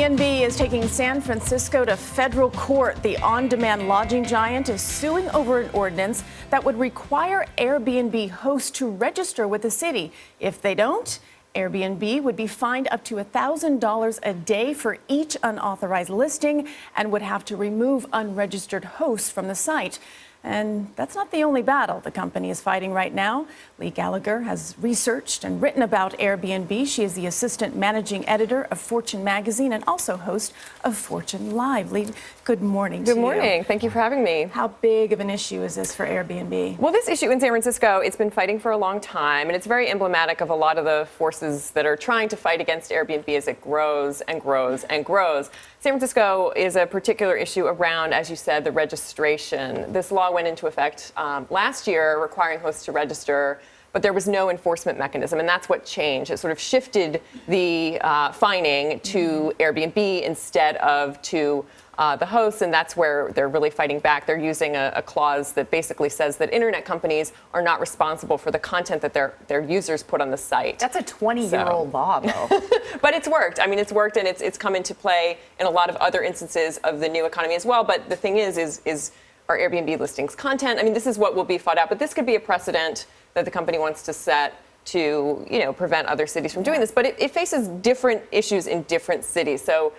Airbnb is taking San Francisco to federal court. The on-demand lodging giant is suing over an ordinance that would require Airbnb hosts to register with the city. If they don't, Airbnb would be fined up to $1,000 a day for each unauthorized listing and would have to remove unregistered hosts from the site. And that's not the only battle the company is fighting right now. Leigh Gallagher has researched and written about Airbnb. She is the assistant managing editor of Fortune magazine and also host of Fortune Live. Leigh, good morning to you. Good morning. Thank you for having me. How big of an issue is this for Airbnb? Well, this issue in San Francisco, it's been fighting for a long time, and it's very emblematic of a lot of the forces that are trying to fight against Airbnb as it grows and grows and grows. San Francisco is a particular issue around, as you said, the registration. This law went into effect last year, requiring hosts to register, but there was no enforcement mechanism, and that's what changed. It sort of shifted the fining to Airbnb instead of to the hosts, and that's where they're really fighting back. They're using a clause that basically says that internet companies are not responsible for the content that their users put on the site. That's a 20-year-old law, though. But it's worked. I mean, it's worked, and it's come into play in a lot of other instances of the new economy as well. But the thing is our Airbnb listings content? I mean, this is what will be fought out, but this could be a precedent that the company wants to set to, prevent other cities from doing this. But it faces different issues in different cities. So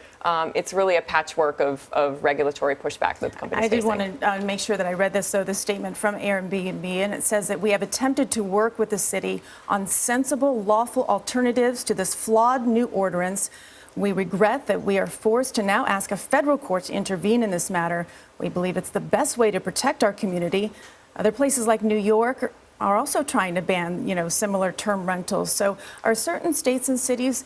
it's really a patchwork of regulatory pushback that the company is facing. I did want to make sure that I read this, the statement from Airbnb, and it says that we have attempted to work with the city on sensible, lawful alternatives to this flawed new ordinance. We regret that we are forced to now ask a federal court to intervene in this matter. We believe it's the best way to protect our community. Other places like New York are also trying to ban, similar term rentals. So are certain states and cities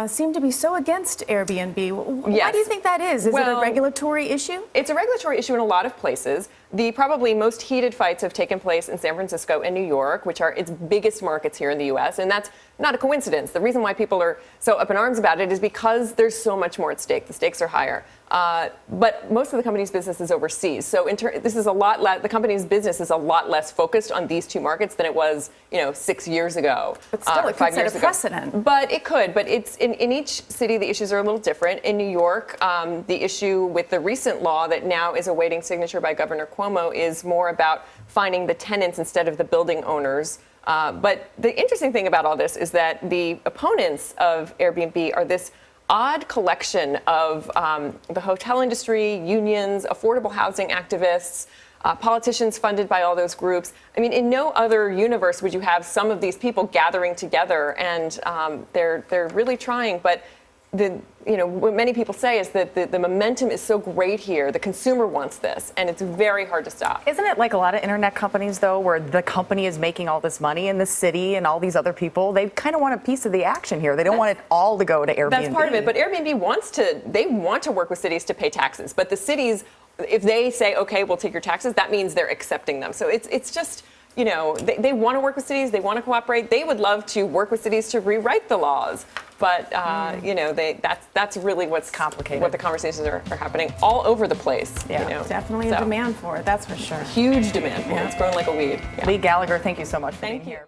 seem to be so against Airbnb? Why do you think that is? Is it a regulatory issue? It's a regulatory issue in a lot of places. The probably most heated fights have taken place in San Francisco and New York, which are its biggest markets here in the U.S., and that's not a coincidence. The reason why people are so up in arms about it is because there's so much more at stake. The stakes are higher. But most of the company's business is overseas. So this is a lot less, the company's business is a lot less focused on these two markets than it was, 6 years ago. But still, it could set a precedent. But it could. But it's in each city, the issues are a little different. In New York, the issue with the recent law that now is awaiting signature by Governor Cuomo is more about fining the tenants instead of the building owners. But the interesting thing about all this is that the opponents of Airbnb are this odd collection of the hotel industry, unions, affordable housing activists, politicians funded by all those groups. I mean, in no other universe would you have some of these people gathering together, and they're really trying. But what many people say is that the momentum is so great here. The consumer wants this, and it's very hard to stop. Isn't it like a lot of internet companies, though, where the company is making all this money and the city and all these other people, they kind of want a piece of the action here. They don't want it all to go to Airbnb. That's part of it. But Airbnb wants to work with cities to pay taxes. But the cities, if they say, okay, we'll take your taxes, that means they're accepting them. So it's just, they want to work with cities. They want to cooperate. They would love to work with cities to rewrite the laws. But, that's really what's complicated. What the conversations are happening all over the place. Yeah, definitely a demand for it, that's for sure. Huge demand for it. It's growing like a weed. Yeah. Leigh Gallagher, thank you so much for being here.